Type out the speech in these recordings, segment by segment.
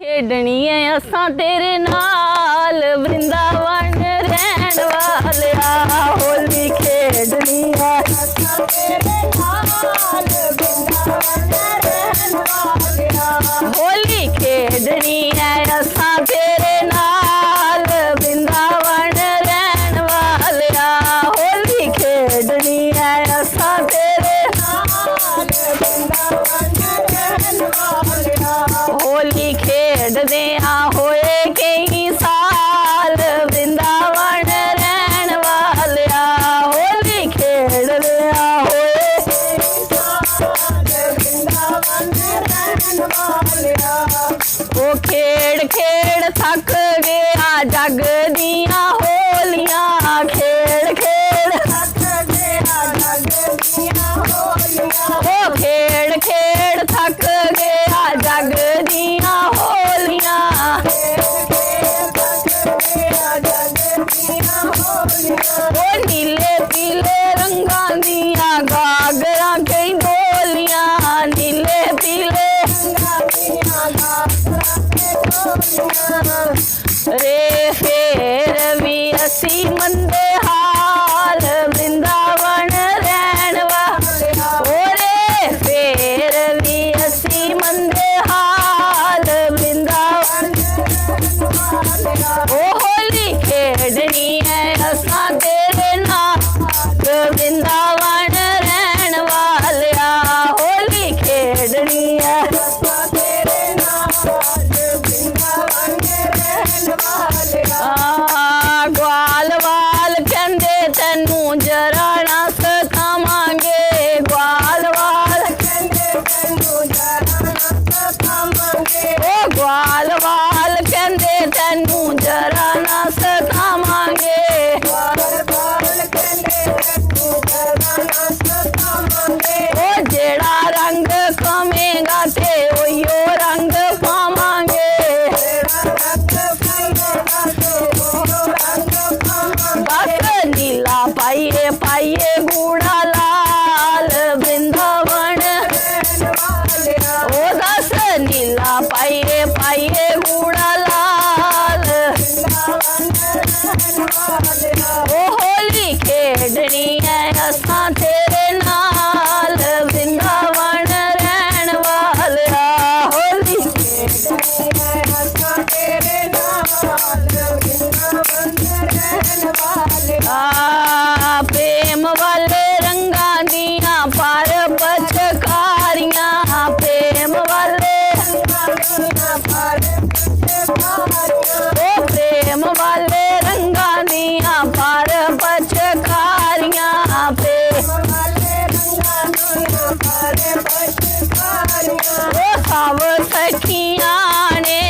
खेडनी है असां तेरे नाल वृंदावन रहन वालिया होली खेडनी है असां तेरे नाल वृंदावन रहन वालिया होली खेडनी है असां तेरे नाल वृंदावन रहन वालिया होली खेडनी है असां तेरे नाल वृंदावन रहन वालिया होली खेडदे होए कई साल वृंदावन रहन वालिया होली खेडदे होए वृंदावन रहन वालिया ओ खेड़ खेड़ थक गया जग दिया होलियां खेड़ खेड़ थक गया जग दिया होलियां ओ खेड़ खेड़ थक गया जग दिया होलियां ओ नीले पीले रंगां दिया गागरा कई डोलियां नीले पीले रे फेर भी असी मंदे हाल वृंदावन रहन वालिया ओ रे फेर भी असी मंदे हाल वृंदावन ओ होली खेडनी है असां तेरे नाल वृंदावन रहन वालिया होली खेडनी है असां तेरे नाल वृंदावन रहन वालिया ग्वाल वाल कहंदे तैनू जरा ना सतावांगे ग्वाल वाल कहंदे तैनू जरा ना सतावांगे ओ ग्वाल वाल कहंदे तैनू जरा ना सतावांगे ग्वाल वाल कहंदे तैनू जरा ना सतावांगे ओ जेड़ा रंग कमेगा ते ओयो रंग पावांगे जेड़ा रंग कमेगा ते ओयो रंग पावांगे बस नीला पाइए पाइए गूढ़ा लाल वृंदावन ओ दस नीला पाइए पाइए गूढ़ा लाल ओ होली खेडनी है असां तेरे नाल वृंदावन रहन वालिया होली खेडनी है असां तेरे नाल वृंदावन रहन वालिया प्रेम वाले रंगा दिया पार पचकारियां प्रेम वाले रंगा दिया पार पचकारियां ओ प्रेम वाले रंगा दिया पार पचकारियां प्रेम वाले रंगा दिया पार पचकारियां ओ सब सखियां ने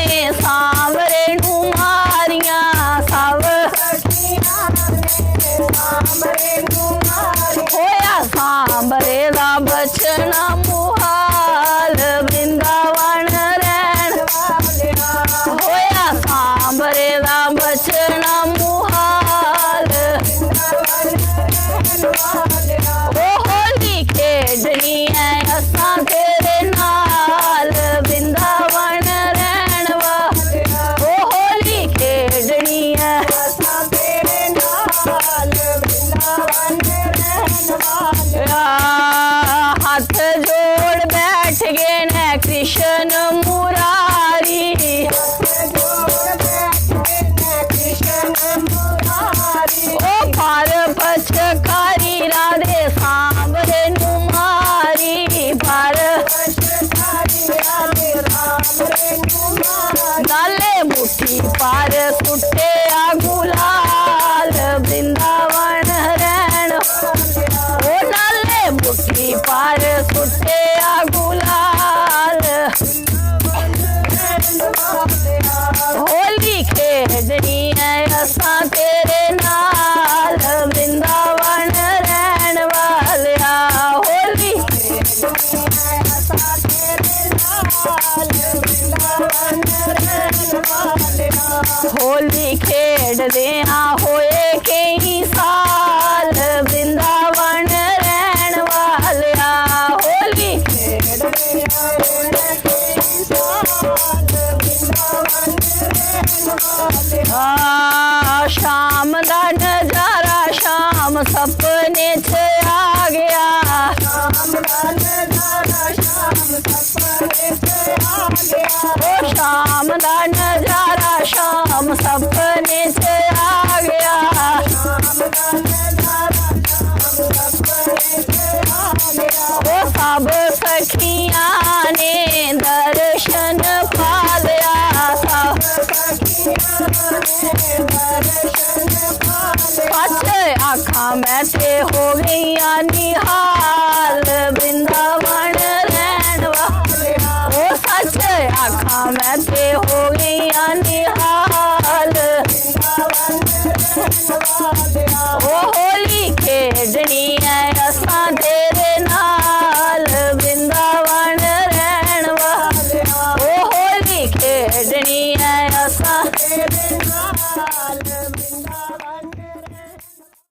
शाम दा नजारा शाम सपने च आ गया ओ शाम दा नजारा शाम सपने च आ गया ओ सब सखियां ने दर्शन पा लिया सच आखा मैं ते हो गई निहाल वृंदावन रैन वाले ओ सच आखा मैं ते हो गई निहाल ओ होली खेडनी है असां तेरे नाल वृंदावन रैन वाले ओ होली खेडनी है असां तेरे नाल।